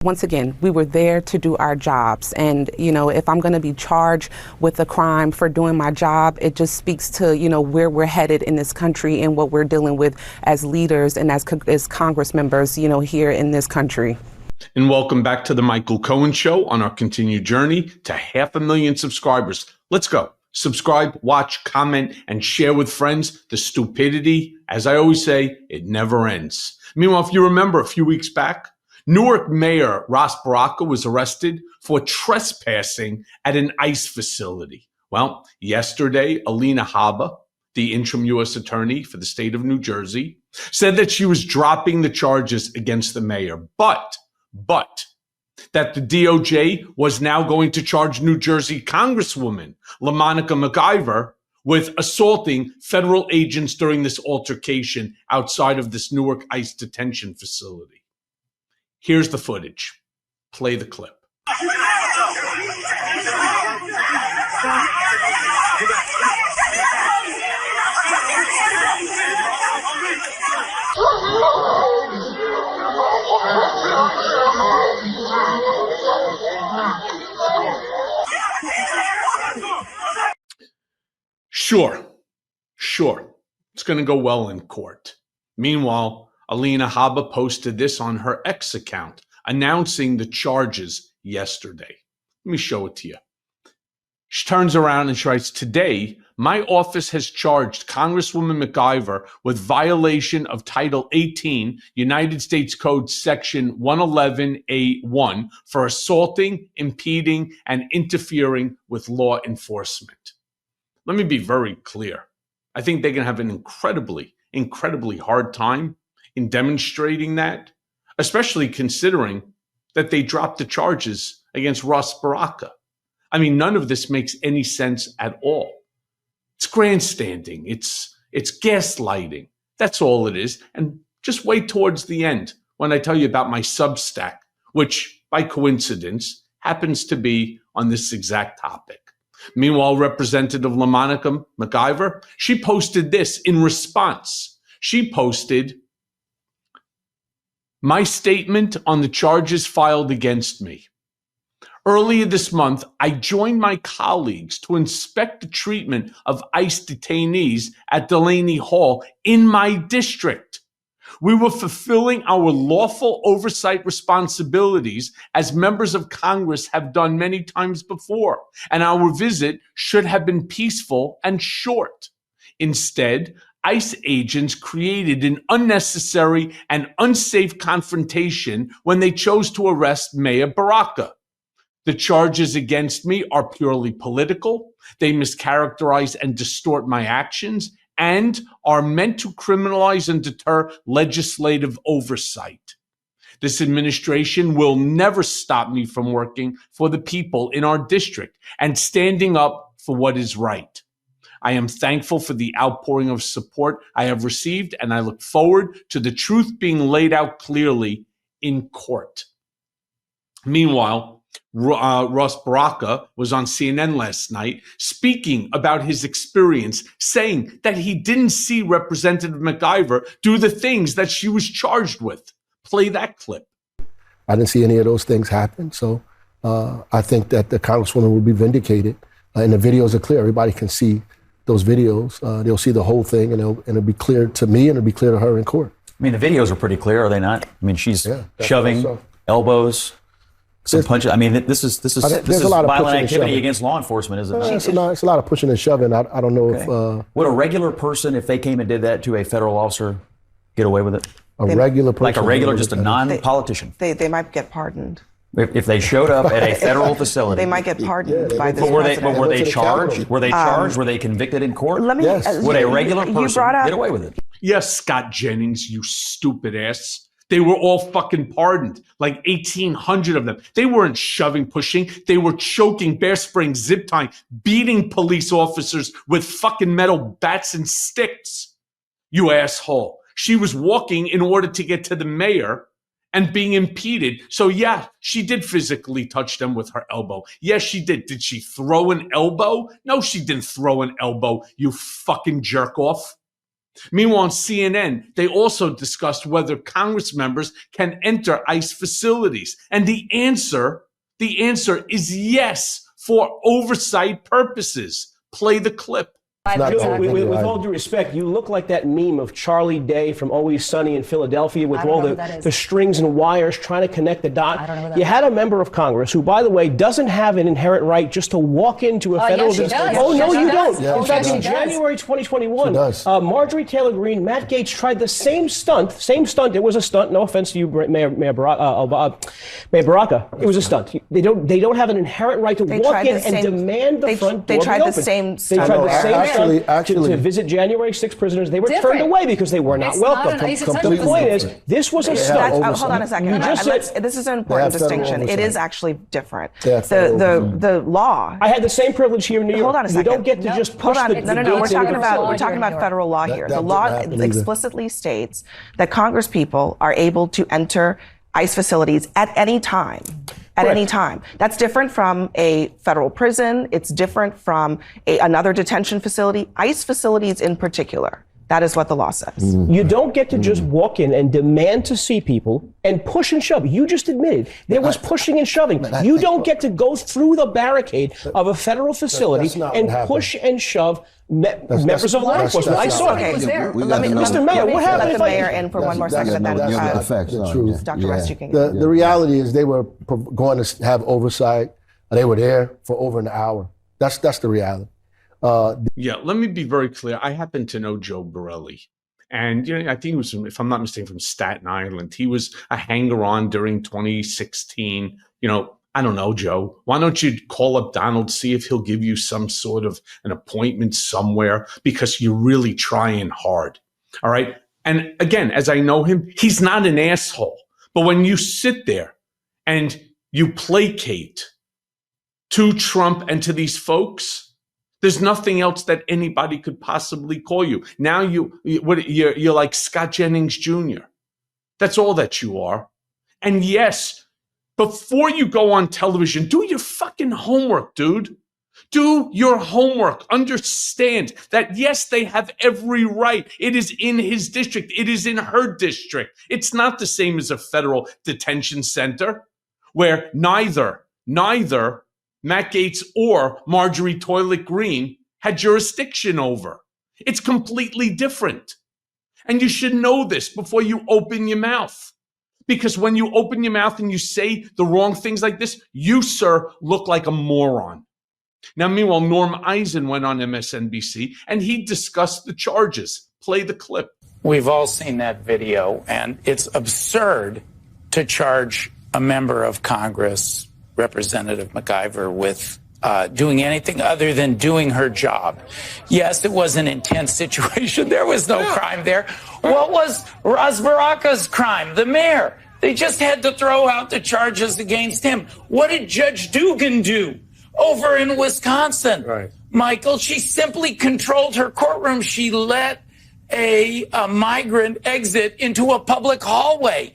Once again, we were there to do our jobs. And, if I'm going to be charged with a crime for doing my job, it just speaks to, where we're headed in this country and what we're dealing with as leaders and as Congress members, here in this country. And welcome back to the Michael Cohen Show on our continued journey to 500,000 subscribers. Let's go. Subscribe, watch, comment, and share with friends. The stupidity, as I always say, it never ends. Meanwhile, if you remember a few weeks back, Newark Mayor Baraka was arrested for trespassing at an ICE facility. Well, yesterday, Alina Habba, the interim U.S. attorney for the state of New Jersey, said that she was dropping the charges against the mayor, but that the DOJ was now going to charge New Jersey Congresswoman LaMonica McIver with assaulting federal agents during this altercation outside of this Newark ICE Detention Facility. Here's the footage. Play the clip. Sure. It's going to go well in court. Meanwhile, Alina Habba posted this on her X account, announcing the charges yesterday. Let me show it to you. She turns around and she writes, "Today, my office has charged Congresswoman McIver with violation of Title 18, United States Code Section 111A1 for assaulting, impeding, and interfering with law enforcement." Let me be very clear. I think they're going to have an incredibly hard time in demonstrating that, especially considering that they dropped the charges against Baraka. I mean, none of this makes any sense at all. It's grandstanding. It's gaslighting. That's all it is. And just wait towards the end when I tell you about my Substack, which by coincidence happens to be on this exact topic. Meanwhile, Representative LaMonica McIver, she posted this in response. She posted, "My statement on the charges filed against me. Earlier this month, I joined my colleagues to inspect the treatment of ICE detainees at Delaney Hall in my district. We were fulfilling our lawful oversight responsibilities as members of Congress have done many times before, and our visit should have been peaceful and short. Instead, ICE agents created an unnecessary and unsafe confrontation when they chose to arrest Mayor Baraka. The charges against me are purely political. They mischaracterize and distort my actions and are meant to criminalize and deter legislative oversight. This administration will never stop me from working for the people in our district and standing up for what is right. I am thankful for the outpouring of support I have received, and I look forward to the truth being laid out clearly in court." Meanwhile, Baraka was on CNN last night speaking about his experience, saying that he didn't see Representative McIver do the things that she was charged with. Play that clip. I didn't see any of those things happen. So I think that the Congresswoman will be vindicated. And the videos are clear. Everybody can see those videos. They'll see the whole thing, and it'll be clear to me and it'll be clear to her in court. I mean, the videos are pretty clear, are they not? I mean, she's shoving, elbows, some punches. I mean, this is violent activity against law enforcement, is it not? It's a lot of pushing and shoving. I don't know if... Would a regular person, if they came and did that to a federal officer, get away with it? Regular person? Like a regular, just a non-politician? They might get pardoned. If they showed up at a federal facility, they might get pardoned by the president. But were they charged? Were they charged? Were they convicted in court? Yes. Would a regular person get away with it? Yes, Scott Jennings, you stupid ass. They were all fucking pardoned, like 1,800 of them. They weren't shoving, pushing. They were choking, bear spraying, zip tying, beating police officers with fucking metal bats and sticks. You asshole. She was walking in order to get to the mayor and being impeded. So yeah, she did physically touch them with her elbow. Yes, she did. Did she throw an elbow? No, she didn't throw an elbow, you fucking jerk off. Meanwhile, on CNN, they also discussed whether Congress members can enter ICE facilities. And the answer is yes, for oversight purposes. Play the clip. With all due respect, you look like that meme of Charlie Day from Always Sunny in Philadelphia with all the strings and wires trying to connect the dot. You had a member of Congress who, by the way, doesn't have an inherent right just to walk into a federal... Yes, oh, no, you don't. Yeah, in fact, in January 2021, Marjorie Taylor Greene, Matt Gaetz tried the same stunt. It was a stunt. No offense to you, Mayor Baraka. It was a stunt. They don't have an inherent right to walk in and demand the front door be open. They tried the same stunt. They tried the same Actually, to visit January 6 prisoners. They were turned away because they were not welcome. The point is, this was a stunt. Hold on a second. You just said, this is an important distinction. It is actually different. The law. I had the same privilege here in New York. Hold on a second. You don't get to just push the gates. No. We're talking about federal law here. The law explicitly states that Congress people are able to enter ICE facilities at any time. At any time. That's different from a federal prison. It's different from another detention facility. ICE facilities in particular. That is what the law says. You don't get to just walk in and demand to see people and push and shove. You just admitted there was pushing and shoving. You don't get to go through the barricade of a federal facility and push and shove members of law enforcement. I saw it. Mr. Mayor, what happened? Let the mayor in for one more second, and then Dr. West, you can. The reality is they were going to have oversight. They were there for over an hour. That's the reality. Let me be very clear. I happen to know Joe Borelli. And I think he was, if I'm not mistaken, from Staten Island. He was a hanger-on during 2016. I don't know, Joe. Why don't you call up Donald, see if he'll give you some sort of an appointment somewhere, because you're really trying hard. All right. And again, as I know him, he's not an asshole. But when you sit there and you placate to Trump and to these folks, there's nothing else that anybody could possibly call you. Now you're like Scott Jennings Jr. That's all that you are. And yes, before you go on television, do your fucking homework, dude. Do your homework. Understand that, yes, they have every right. It is in his district. It is in her district. It's not the same as a federal detention center where neither Matt Gaetz or Marjorie Toilet Greene had jurisdiction over. It's completely different. And you should know this before you open your mouth. Because when you open your mouth and you say the wrong things like this, you, sir, look like a moron. Now, meanwhile, Norm Eisen went on MSNBC and he discussed the charges. Play the clip. We've all seen that video, and it's absurd to charge a member of Congress, Representative McIver, with doing anything other than doing her job. Yes, it was an intense situation. There was no crime there. What was Baraka's crime? The mayor. They just had to throw out the charges against him. What did Judge Dugan do over in Wisconsin? Right. Michael, she simply controlled her courtroom. She let a migrant exit into a public hallway.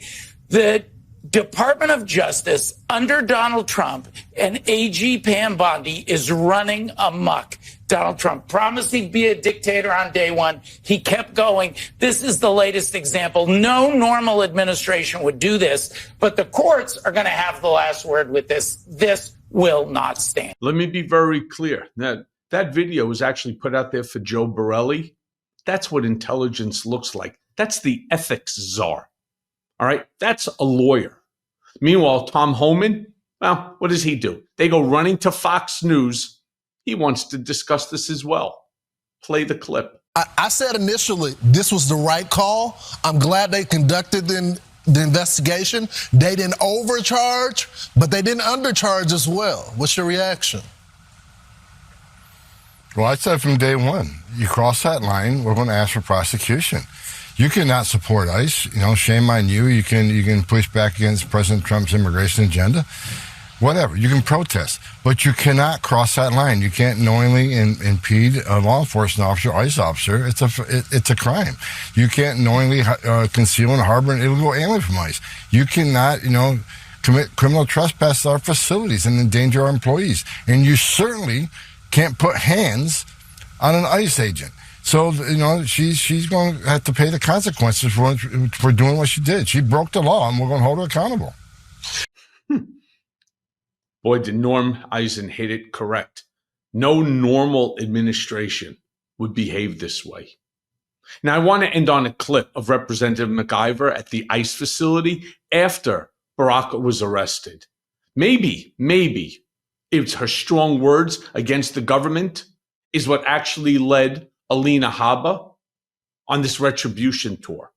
The Department of Justice under Donald Trump and AG Pam Bondi is running amok. Donald Trump promised he'd be a dictator on day one. He kept going. This is the latest example. No normal administration would do this, but the courts are going to have the last word with this. This will not stand. Let me be very clear. That video was actually put out there for Joe Borelli. That's what intelligence looks like. That's the ethics czar. All right, that's a lawyer. Meanwhile, Tom Homan, well, what does he do? They go running to Fox News. He wants to discuss this as well. Play the clip. I said initially this was the right call. I'm glad they conducted the investigation. They didn't overcharge, but they didn't undercharge as well. What's your reaction? Well, I said from day one, you cross that line, we're going to ask for prosecution. You cannot support ICE. Shame on you. You can push back against President Trump's immigration agenda. Whatever. You can protest. But you cannot cross that line. You can't knowingly impede a law enforcement officer, ICE officer. It's a crime. You can't knowingly conceal and harbor an illegal alien from ICE. You cannot, commit criminal trespass at our facilities and endanger our employees. And you certainly can't put hands on an ICE agent. So, she's going to have to pay the consequences for doing what she did. She broke the law, and we're going to hold her accountable. Boy, did Norm Eisen hit it correct. No normal administration would behave this way. Now, I want to end on a clip of Representative McIver at the ICE facility after Baraka was arrested. Maybe it's her strong words against the government is what actually led Alina Habba on this retribution tour.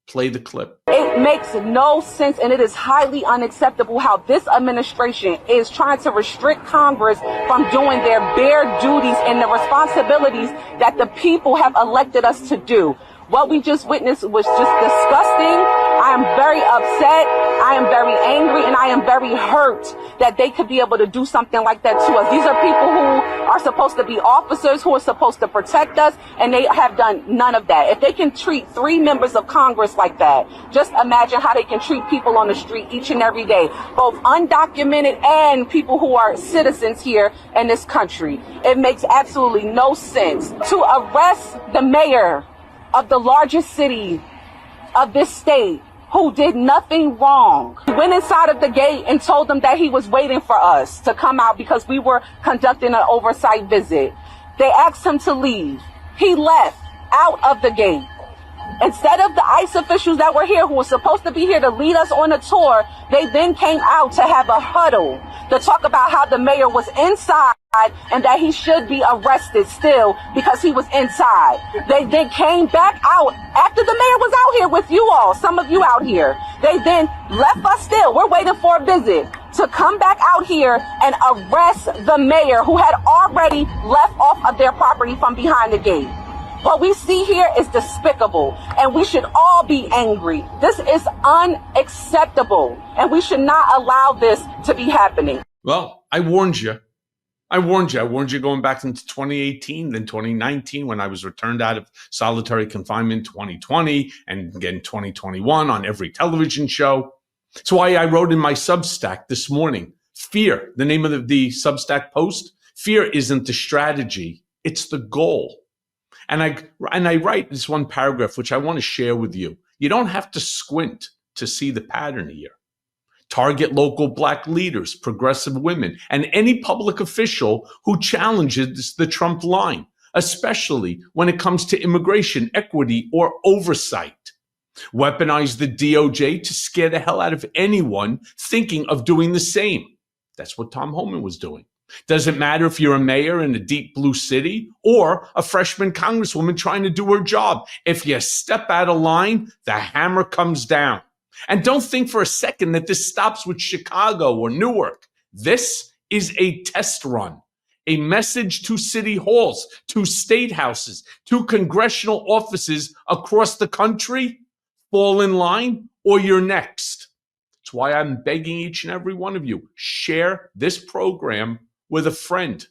Play the clip. It makes no sense, and it is highly unacceptable how this administration is trying to restrict Congress from doing their bare duties and the responsibilities that the people have elected us to do. What we just witnessed was just disgusting. I am very upset. I am very angry, and I am very hurt that they could be able to do something like that to us. These are people who are supposed to be officers, who are supposed to protect us, and they have done none of that. If they can treat 3 members of Congress like that, just imagine how they can treat people on the street each and every day, both undocumented and people who are citizens here in this country. It makes absolutely no sense to arrest the mayor of the largest city of this state who did nothing wrong. He went inside of the gate and told them that he was waiting for us to come out because we were conducting an oversight visit. They asked him to leave. He left out of the gate. Instead of the ICE officials that were here, who were supposed to be here to lead us on a tour, they then came out to have a huddle to talk about how the mayor was inside and that he should be arrested still because he was inside. They then came back out after the mayor was out here with you all, some of you out here. They then left us still. We're waiting for a visit to come back out here and arrest the mayor who had already left off of their property from behind the gate. What we see here is despicable, and we should all be angry. This is unacceptable, and we should not allow this to be happening. Well, I warned you. I warned you going back into 2018, then 2019, when I was returned out of solitary confinement, 2020, and again 2021 on every television show. That's why I wrote in my Substack this morning, fear, the name of the Substack post, fear isn't the strategy, it's the goal. And I write this one paragraph, which I want to share with you. You don't have to squint to see the pattern here. Target local Black leaders, progressive women, and any public official who challenges the Trump line, especially when it comes to immigration, equity, or oversight. Weaponize the DOJ to scare the hell out of anyone thinking of doing the same. That's what Tom Homan was doing. Doesn't matter if you're a mayor in a deep blue city or a freshman congresswoman trying to do her job. If you step out of line, the hammer comes down. And don't think for a second that this stops with Chicago or Newark. This is a test run, a message to city halls, to state houses, to congressional offices across the country. Fall in line or you're next. That's why I'm begging each and every one of you, share this program with a friend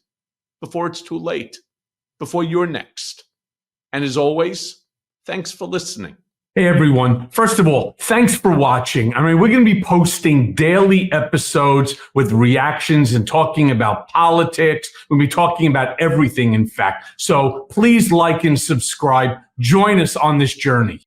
before it's too late, before you're next. And as always, thanks for listening. Hey, everyone. First of all, thanks for watching. I mean, we're going to be posting daily episodes with reactions and talking about politics. We'll be talking about everything, in fact. So please like and subscribe. Join us on this journey.